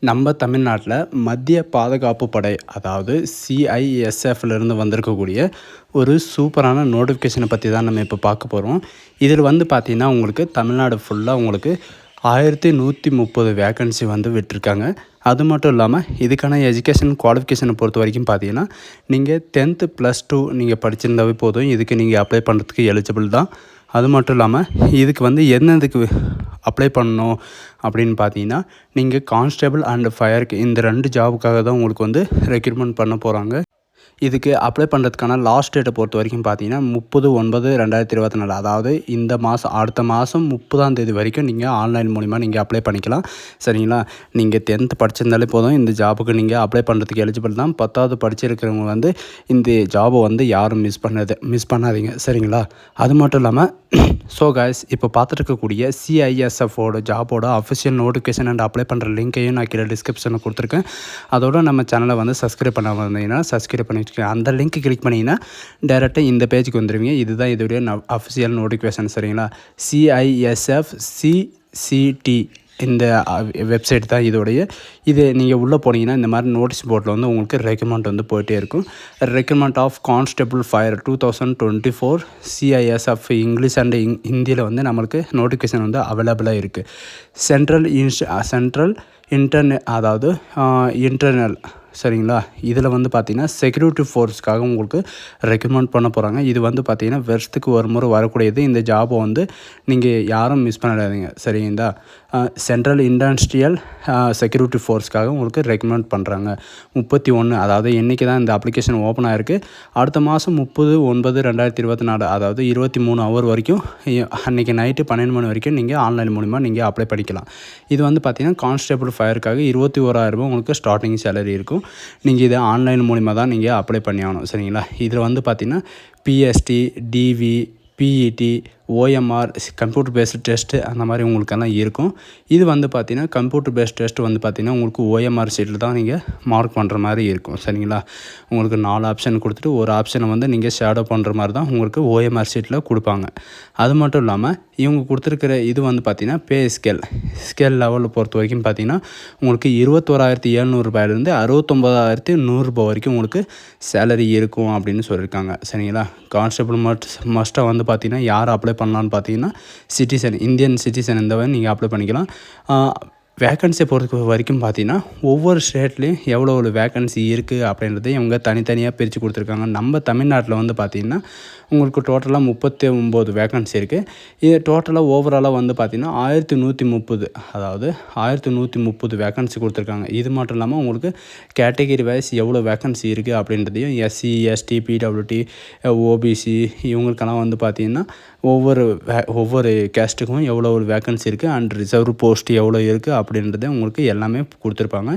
நம்ம தமிழ்நாட்டில் மத்திய பாதுகாப்பு படை அதாவது சிஐஎஸ்எஃப்லேருந்து வந்திருக்கக்கூடிய ஒரு சூப்பரான நோட்டிஃபிகேஷனை பற்றி தான் நம்ம இப்போ பார்க்க போகிறோம். இதில் பார்த்திங்கன்னா உங்களுக்கு தமிழ்நாடு ஃபுல்லாக உங்களுக்கு 1130 வேக்கன்சி விட்டிருக்காங்க. அது மட்டும் இல்லாமல் இதுக்கான எஜுகேஷன் குவாலிஃபிகேஷனை பொறுத்த வரைக்கும் பார்த்தீங்கன்னா நீங்கள் 10th +2 நீங்கள் படிச்சிருந்தாவே போதும். இதுக்கு நீங்கள் அப்ளை பண்ணுறதுக்கு எலிஜிபிள் தான். அது மட்டும் இல்லாமல் இதுக்கு என்னதுக்கு அப்ளை பண்ணணும் அப்படின்னு பார்த்தீங்கன்னா நீங்கள் கான்ஸ்டபிள் அண்ட் ஃபயருக்கு இந்த 2 ஜாபுக்காக தான் உங்களுக்கு ரெக்ரூட்மெண்ட் பண்ண போகிறாங்க. இதுக்கு அப்ளை பண்ணுறதுக்கான லாஸ்ட் டேட்டை பொறுத்த வரைக்கும் பார்த்தீங்கன்னா 30/9/2024 அதாவது இந்த மாதம் அடுத்த மாதம் 30ஆம் தேதி வரைக்கும் நீங்கள் ஆன்லைன் மூலிமா நீங்கள் அப்ளை பண்ணிக்கலாம். சரிங்களா? நீங்கள் 10th படிச்சிருந்தாலே போதும். இந்த ஜாபுக்கு நீங்கள் அப்ளை பண்ணுறதுக்கு எலிஜிபிள் தான். 10வது படிச்சிருக்கிறவங்க இந்த ஜாபை யாரும் மிஸ் பண்ணாதீங்க. சரிங்களா? அது மட்டும் இல்லாமல் ஸோ கைஸ் இப்போ பார்த்துட்டு இருக்கக்கூடிய சிஐஎஸ்எஃபோட ஜாபோட அஃபிஷியல் நோட்டிஃபிகேஷன் அண்ட் அப்ளை பண்ணுற லிங்க்கையும் நான் கீழே டிஸ்கிரிப்ஷனில் கொடுத்துருக்கேன். அதோட நம்ம சேனலை சப்ஸ்கிரைப் பண்ண வந்தீங்கன்னா சப்ஸ்கிரைப் பண்ணிட்டு அந்த லிங்க் கிளிக் பண்ணிங்கன்னா டேரெக்டாக இந்த பேஜுக்கு வந்துடுவீங்க. இதுதான் இதோடைய அஃபிஷியல் நோட்டிஃபிகேஷன். சரிங்களா? சிஐஎஸ்எஃப் சிசிடி இந்த வெப்சைட் தான் இதோடைய. இது நீங்கள் உள்ளே போனீங்கன்னா இந்த மாதிரி நோட்டீஸ் போர்டில் உங்களுக்கு ரெக்ரூட்மெண்ட் போயிட்டே இருக்கும். Recruitment of constable fire 2024 CISF English and ஹிந்தியில் நம்மளுக்கு நோட்டிஃபிகேஷன் அவைலபிளாக இருக்குது. சென்ட்ரல் இன்டர்னல் சரிங்களா? இதில் பார்த்தீங்கன்னா செக்யூரிட்டி ஃபோர்ஸ்க்காக உங்களுக்கு ரெக்கமெண்ட் பண்ண போகிறாங்க. இது பார்த்தீங்கன்னா வருஷத்துக்கு ஒரு முறை வரக்கூடியது. இந்த ஜாபை நீங்கள் யாரும் மிஸ் பண்ணிடாதீங்க. சரிங்களா? சென்ட்ரல் இண்டஸ்ட்ரியல் செக்யூரிட்டி ஃபோர்ஸ்க்காக உங்களுக்கு ரெக்கமெண்ட் பண்ணுறாங்க. 31 அதாவது இன்றைக்கி தான் இந்த அப்ளிகேஷன் ஓப்பன் ஆகிருக்கு. அடுத்த மாதம் 30/9/2024 அதாவது 23 ஹவர் வரைக்கும் அன்றைக்கி நைட்டு 12 மணி வரைக்கும் நீங்கள் ஆன்லைன் மூலிமா நீங்கள் அப்ளை பண்ணிக்கலாம். இது பார்த்தீங்கன்னா கான்ஸ்டபிள் ஃபயருக்காக 21,000 உங்களுக்கு ஸ்டார்டிங் சேலரி இருக்கும். நீங்கள் இதை ஆன்லைன் மூலிமா தான் நீங்கள் அப்ளை பண்ணி ஆகணும். சரிங்களா? இதில் பார்த்தீங்கன்னா PST, DV, PET, OMR computer based test அந்த மாதிரி உங்களுக்கெல்லாம் இருக்கும். இது பார்த்தீங்கன்னா கம்ப்யூட்டர் பேஸ்ட் டெஸ்ட் பார்த்தீங்கன்னா உங்களுக்கு ஓஎம்ஆர் ஷீட்டில் தான் நீங்கள் மார்க் பண்ணுற மாதிரி இருக்கும். சரிங்களா? உங்களுக்கு 4 ஆப்ஷன் கொடுத்துட்டு ஒரு ஆப்ஷனை நீங்கள் ஷேடோ பண்ணுற மாதிரி தான் உங்களுக்கு ஓஎம்ஆர் ஷீட்டில் கொடுப்பாங்க. அது மட்டும் இல்லாமல் இவங்க கொடுத்துருக்கிற இது பார்த்தீங்கன்னா பே ஸ்கேல் லெவலில் பொறுத்த வரைக்கும் பார்த்தீங்கன்னா உங்களுக்கு 21,700 ரூபாயிலேருந்து 69,100 வரைக்கும் உங்களுக்கு சேலரி இருக்கும் அப்படின்னு சொல்லியிருக்காங்க. சரிங்களா? கான்ஸ்டபிள் மஸ்ட்டாக பார்த்தீங்கன்னா யார் அப்ளை பண்ணலான்னு பார்த்தீங்கன்னா இந்தியன் சிட்டிசன் நீங்கள் அப்ளை பண்ணிக்கலாம். வேக்கன்சியை பொறுத்த வரைக்கும் பார்த்தீங்கன்னா ஒவ்வொரு ஸ்டேட்லேயும் எவ்வளோ வேக்கன்சி இருக்குது அப்படின்றத இவங்க தனித்தனியாக பிரித்து கொடுத்துருக்காங்க. நம்ம தமிழ்நாட்டில் பார்த்தீங்கன்னா உங்களுக்கு டோட்டலாக 39 வேக்கன்சி இருக்குது. இது டோட்டலாக ஓவராலாக பார்த்தீங்கன்னா 1130 அதாவது 1130 வேக்கன்சி கொடுத்துருக்காங்க. இது மட்டும் இல்லாமல் உங்களுக்கு கேட்டகரி வைஸ் எவ்வளோ வேக்கன்சி இருக்குது அப்படின்றதையும் எஸ்சி, எஸ்டி, பிடபிள்யூடி, ஓபிசி இவங்களுக்கெல்லாம் பார்த்தீங்கன்னா ஒவ்வொரு கேஸ்ட்டுக்கும் எவ்வளோ ஒரு வேக்கன்சி இருக்குது அண்ட் ரிசர்வ் போஸ்ட் எவ்வளோ இருக்குது அப்படின்றத உங்களுக்கு எல்லாமே கொடுத்துருப்பாங்க.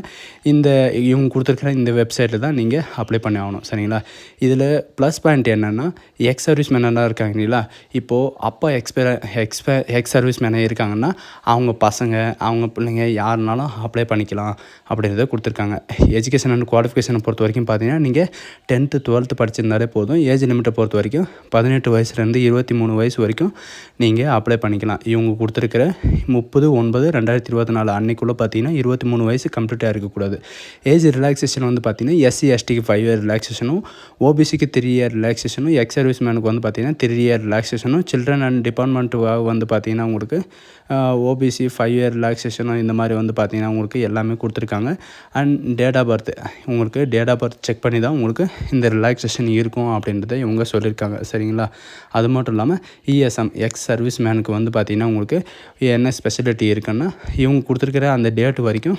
இவங்க கொடுத்துருக்கிற இந்த வெப்சைட்டில் தான் நீங்கள் அப்ளை பண்ணி ஆகணும். சரிங்களா? இதில் ப்ளஸ் பாயிண்ட் என்னென்னா எக்ஸ் சர்வீஸ் மேனெல்லாம் இருக்காங்க இல்லைங்களா? இப்போது அப்பா எக்ஸ் சர்வீஸ் மேனே இருக்காங்கன்னா அவங்க பசங்க அவங்க பிள்ளைங்க யாருனாலும் அப்ளை பண்ணிக்கலாம் அப்படின்றத கொடுத்துருக்காங்க. எஜுகேஷன் அண்ட் குவாலிஃபிகேஷனை பொறுத்த வரைக்கும் பார்த்தீங்கன்னா நீங்கள் 10th 12th படிச்சிருந்தாலே போதும். ஏஜ் லிமிட்டை பொறுத்த வரைக்கும் 18 வயசுலேருந்து 23 வயசு வரைக்கும் நீங்கள் அப்ளை பண்ணிக்கலாம். இவங்க கொடுத்துருக்கிற 30/9/2024 அன்றைக்குள்ளே பார்த்தீங்கன்னா 23 வயசு கம்ப்ளீட்டாக இருக்கக்கூடாது. ஏஜ் ரிலாக்ஸேஷன் பார்த்தீங்கன்னா எஸ்சி எஸ்டிக்கு 5 இயர் ரிலாக்ஸேஷனும், ஓபிசிக்கு 3 இயர் ரிலாக்ஸேஷனும், எக்ஸ் சர்வீஸ் மேனுக்கு பார்த்தீங்கன்னா 3 இயர் ரிலாக்ஸேஷனும், சில்ட்ரன் அண்ட் டிபார்ட்மெண்ட்டுக்காக பார்த்தீங்கன்னா உங்களுக்கு ஓபிசி 5 இயர் ரிலாக்ஸேஷனும் இந்த மாதிரி பார்த்தீங்கன்னா உங்களுக்கு எல்லாமே கொடுத்துருக்காங்க. அண்ட் டேட் ஆஃப் பர்த் உங்களுக்கு டேட் ஆஃப் பர்த் செக் பண்ணி தான் உங்களுக்கு இந்த ரிலாக்ஸேஷன் இருக்கும் அப்படின்றத இவங்க சொல்லியிருக்காங்க. சரிங்களா? அது மட்டும் இல்லாமல் இஎஸ்எம் எக்ஸ் சர்வீஸ் மேனுக்கு பார்த்தீங்கன்னா உங்களுக்கு என்ன ஸ்பெஷாலிட்டி இருக்குன்னா இவங்க கொடுத்துருக்கிற அந்த டேட் வரைக்கும்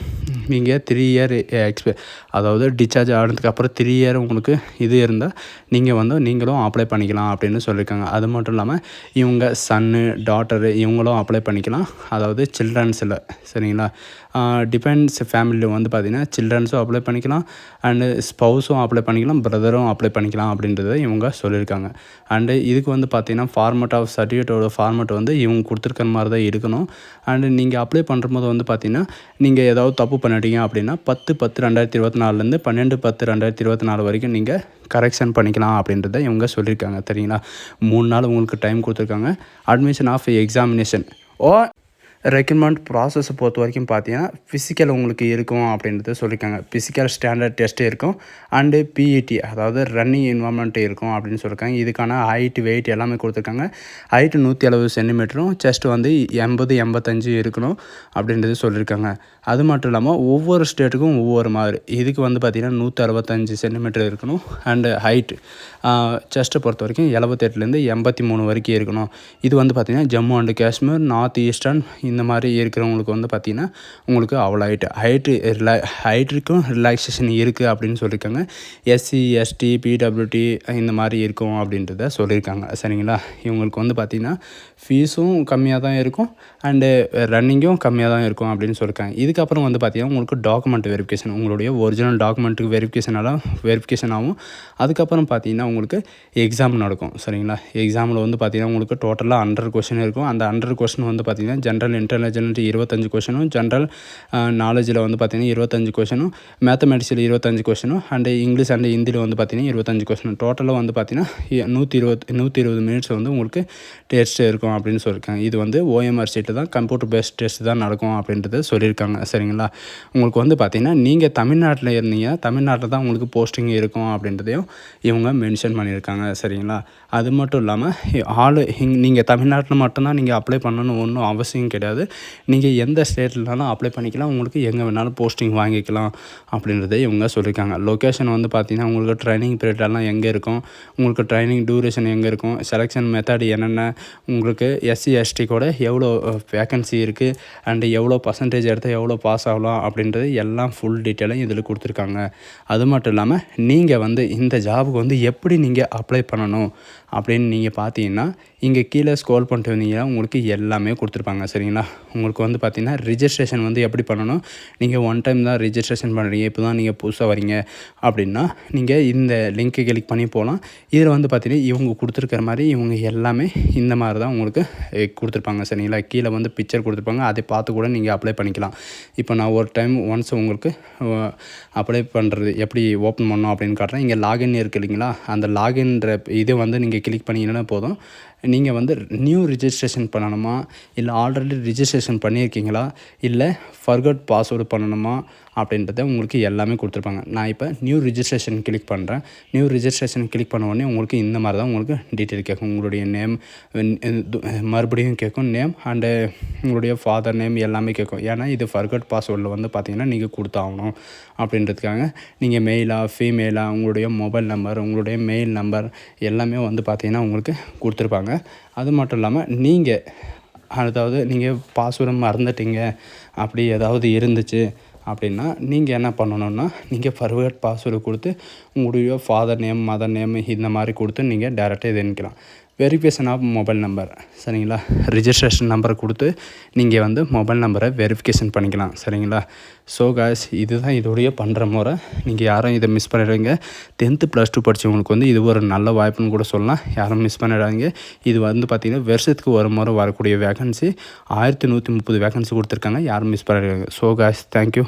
நீங்கள் 3 இயர் அதாவது டிஸ்சார்ஜ் ஆனதுக்கப்புறம் 3 இயர் உங்களுக்கு இது இருந்தால் நீங்கள் நீங்களும் அப்ளை பண்ணிக்கலாம் அப்படின்னு சொல்லியிருக்காங்க. அது மட்டும் இல்லாமல் இவங்க சன்னு டாட்டரு இவங்களும் அப்ளை பண்ணிக்கலாம். அதாவது சில்ட்ரன்ஸில். சரிங்களா? டிபெண்ட்ஸ் ஃபேமிலியில் பார்த்தீங்கன்னா சில்ட்ரன்ஸும் அப்ளை பண்ணிக்கலாம் அண்டு ஸ்பௌஸும் அப்ளை பண்ணிக்கலாம், பிரதரும் அப்ளை பண்ணிக்கலாம் அப்படின்றத இவங்க சொல்லியிருக்காங்க. அண்டு இதுக்கு பார்த்தீங்கன்னா ஃபார்மேட் ஆஃப் சர்டிஃபிகேட்டோட ஃபார்மேட் இவங்க கொடுத்துருக்கிற மாதிரி தான் இருக்கணும். அண்டு நீங்கள் அப்ளை பண்ணும்போது பார்த்தீங்கன்னா நீங்கள் ஏதாவது தப்பு பண்ணிட்டீங்க அப்படின்னா 10/10/2024 12/10/2024 வரைக்கும் நீங்கள் கரெக்ஷன் பண்ணிக்கலாம் அப்படின்றத இவங்க சொல்லியிருக்காங்க. சரிங்களா? 3 நாள் உங்களுக்கு டைம் கொடுத்துருக்காங்க. அட்மிஷன் ஆஃப் எக்ஸாமினேஷன் ரெக்ரூட்மெண்ட் ப்ராசஸை பொறுத்த வரைக்கும் பார்த்தீங்கன்னா ஃபிசிக்கல் உங்களுக்கு இருக்கும் அப்படின்றத சொல்லியிருக்காங்க. ஃபிசிக்கல் ஸ்டாண்டர்ட் டெஸ்ட்டு இருக்கும் அண்டு பிஇடி அதாவது ரன்னிங் என்வாயர்மெண்ட் இருக்கும் அப்படின்னு சொல்லியிருக்காங்க. இதுக்கான ஹைட் வெயிட் எல்லாமே கொடுத்துருக்காங்க. ஹைட்டு 170 சென்டிமீட்டரும் செஸ்ட்டு வந்து 80-85 இருக்கணும் அப்படின்றது சொல்லியிருக்காங்க. அது மட்டும் இல்லாமல் ஒவ்வொரு ஸ்டேட்டுக்கும் ஒவ்வொரு மாதிரி. இதுக்கு வந்து பார்த்திங்கன்னா 165 சென்டிமீட்டர் இருக்கணும் அண்டு ஹைட்டு செஸ்ட்டை பொறுத்த வரைக்கும் 78லேருந்து 83 வரைக்கும் இருக்கணும். இது வந்து பார்த்திங்கன்னா Jammu and Kashmir, north eastern இந்த மாதிரி இருக்கிறவங்களுக்கு வந்து பார்த்திங்கன்னா உங்களுக்கு அவ்வளோ ஹைட்டுக்கும் ரிலாக்ஸேஷன் இருக்குது அப்படின்னு சொல்லியிருக்காங்க. எஸ்சி, எஸ்டி, பிடபிள்யூடி இந்த மாதிரி இருக்கும் அப்படின்றத சொல்லியிருக்காங்க. சரிங்களா? இவங்களுக்கு வந்து பார்த்திங்கன்னா ஃபீஸும் கம்மியாக தான் இருக்கும் அண்டு ரன்னிங்கும் கம்மியாக தான் இருக்கும் அப்படின்னு சொல்லியிருக்காங்க. இதுக்கப்புறம் வந்து பார்த்திங்கன்னா உங்களுக்கு டாக்குமெண்ட் வெரிஃபிகேஷன், உங்களுடைய ஒரிஜினல் டாக்குமெண்ட்டுக்கு வெரிஃபிகேஷன் ஆகும். அதுக்கப்புறம் பார்த்திங்கன்னா உங்களுக்கு எக்ஸாம் நடக்கும். சரிங்களா? எக்ஸாமில் வந்து பார்த்திங்கன்னா உங்களுக்கு டோட்டலாக 100 கொஷின் இருக்கும். அந்த 100 கொஷின் வந்து பார்த்திங்கன்னா ஜென்ரல் இன்டெலிஜென்ட் 25 கொஷினும், ஜென்ரல் நாலேஜில் வந்து பார்த்திங்கன்னா 25 கொஷினும், மேத்தமெட்டிக்ஸில் 25 கொஷினும் அண்டு இங்கிலீஷ் அண்டு ஹிந்தியில் வந்து பார்த்திங்கன்னா 25 கொஷினும். டோட்டலாக வந்து பார்த்திங்கன்னா 120 மினிட்ஸ் வந்து உங்களுக்கு டெஸ்ட் இருக்கும் அப்படின்னு சொல்லியிருக்காங்க. இது வந்து ஓஎம்ஆர் சீட்டில் தான் கம்ப்யூட்டர் பேஸ்ட் டெஸ்ட் தான் நடக்கும் அப்படின்றத சொல்லியிருக்காங்க. சரிங்களா? உங்களுக்கு வந்து பார்த்திங்கன்னா நீங்கள் தமிழ்நாட்டில் இருந்தீங்க, தமிழ்நாட்டில் தான் உங்களுக்கு போஸ்டிங் இருக்கும் அப்படின்றதையும் இவங்க மென்ஷன் பண்ணியிருக்காங்க. சரிங்களா? அது மட்டும் இல்லாமல் நீங்கள் தமிழ்நாட்டில் மட்டும்தான் நீங்கள் அப்ளை பண்ணணும்னு ஒன்றும் அவசியம் கிடையாது. நீங்கள் எந்த ஸ்டேட்லனாலும் அப்ளை பண்ணிக்கலாம். உங்களுக்கு எங்கே வேணாலும் போஸ்டிங் வாங்கிக்கலாம் அப்படின்றதே இவங்க சொல்லியிருக்காங்க. லொக்கேஷன் வந்து பார்த்திங்கன்னா உங்களுக்கு ட்ரைனிங் பீரியடெல்லாம் எங்கே இருக்கும், உங்களுக்கு ட்ரைனிங் டியூரேஷன் எங்கே இருக்கும், செலெக்ஷன் மெத்தட் என்னென்ன, உங்களுக்கு எஸ்சி எஸ்டி கூட எவ்வளோ வேக்கன்சி இருக்குது அண்டு எவ்வளோ பர்சன்டேஜ் எடுத்தால் எவ்வளோ பாஸ் ஆகலாம் அப்படின்றது எல்லாம் ஃபுல் டீட்டெயிலும் இதில் கொடுத்துருக்காங்க. அது மட்டும் இல்லாமல் நீங்கள் வந்து இந்த ஜாபுக்கு வந்து எப்படி நீங்கள் அப்ளை பண்ணணும் அப்படின்னு நீங்கள் பார்த்தீங்கன்னா இங்கே கீழே ஸ்க்ரோல் பண்ணிட்டு வந்தீங்கன்னா உங்களுக்கு எல்லாமே கொடுத்துருப்பாங்க. சரிங்களா? உங்களுக்கு வந்து பார்த்திங்கன்னா ரிஜிஸ்ட்ரேஷன் வந்து எப்படி பண்ணணும், நீங்கள் ஒன் டைம் தான் ரிஜிஸ்ட்ரேஷன் பண்ணுறீங்க, இப்போ தான் நீங்கள் புதுசாக வரீங்க அப்படின்னா நீங்கள் இந்த லிங்க்கை கிளிக் பண்ணி போகலாம். இதில் வந்து பார்த்திங்கன்னா இவங்க கொடுத்துருக்கிற மாதிரி இவங்க எல்லாமே இந்த மாதிரி தான் உங்களுக்கு கொடுத்துருப்பாங்க. சரிங்களா? கீழே வந்து பிக்சர் கொடுத்துருப்பாங்க, அதை பார்த்து கூட நீங்கள் அப்ளை பண்ணிக்கலாம். இப்போ நான் ஒரு டைம் ஒன்ஸ் உங்களுக்கு அப்ளை பண்ணுறது எப்படி ஓப்பன் பண்ணணும் அப்படின்னு காட்டுறேன். இங்கே லாகின் இருக்குது இல்லைங்களா? அந்த லாகின்ற இதை வந்து நீங்கள் கிளிக் பண்ணிங்கன்னா போதும். நீங்கள் வந்து நியூ ரிஜிஸ்ட்ரேஷன் பண்ணணுமா, இல்லை ஆல்ரெடி ரிஜிஸ்ட்ரேஷன் பண்ணியிருக்கீங்களா, இல்லை ஃபர்கட் பாஸ்வேர்டு பண்ணணுமா அப்படின்றத உங்களுக்கு எல்லாமே கொடுத்துருப்பாங்க. நான் இப்போ நியூ ரிஜிஸ்ட்ரேஷன் கிளிக் பண்ணுறேன். நியூ ரிஜிஸ்ட்ரேஷன் கிளிக் பண்ண உடனே உங்களுக்கு இந்த மாதிரி தான் உங்களுக்கு டீட்டெயில் கேட்கும். உங்களுடைய நேம் மறுபடியும் கேட்கும், நேம் அண்டு உங்களுடைய ஃபாதர் நேம் எல்லாமே கேட்கும். ஏன்னா இது ஃபர்கட் பாஸ்வேர்டில் வந்து பார்த்திங்கன்னா நீங்கள் கொடுத்தாகணும் அப்படின்றதுக்காக. நீங்கள் மெயிலா ஃபீமெயிலா, உங்களுடைய மொபைல் நம்பர், உங்களுடைய மெயில் நம்பர் எல்லாமே வந்து பார்த்திங்கன்னா உங்களுக்கு கொடுத்துருப்பாங்க. அது மட்டும் இல்லாமல் நீங்கள் பாஸ்வேர்டு மறந்துட்டீங்க அப்படி ஏதாவது இருந்துச்சு அப்படின்னா நீங்கள் என்ன பண்ணணுன்னா நீங்கள் ஃபர்கட் பாஸ்வேர்டு கொடுத்து உங்களுடைய ஃபாதர் நேம், மதர் நேம் இந்த மாதிரி கொடுத்து நீங்கள் டேரெக்டாக இது நினைக்கலாம். Verification of mobile number. சரிங்களா? ரிஜிஸ்ட்ரேஷன் நம்பரை கொடுத்து நீங்கள் வந்து மொபைல் நம்பரை வெரிஃபிகேஷன் பண்ணிக்கலாம். சரிங்களா? ஸோ காய்ஸ், இதுதான் இதோடைய பண்ணுற முறை. நீங்கள் யாரும் இதை மிஸ் பண்ணிடுவீங்க. 10th +2 படித்தவங்களுக்கு வந்து இது ஒரு நல்ல வாய்ப்புன்னு கூட சொல்லலாம். யாரும் மிஸ் பண்ணிடாதீங்க. இது வந்து பார்த்திங்கன்னா வருஷத்துக்கு ஒரு முறை வரக்கூடிய வேகன்சி 1130 வேகன்சி கொடுத்துருக்காங்க. யாரும் மிஸ் பண்ணிடுவீங்க. So guys, thank you.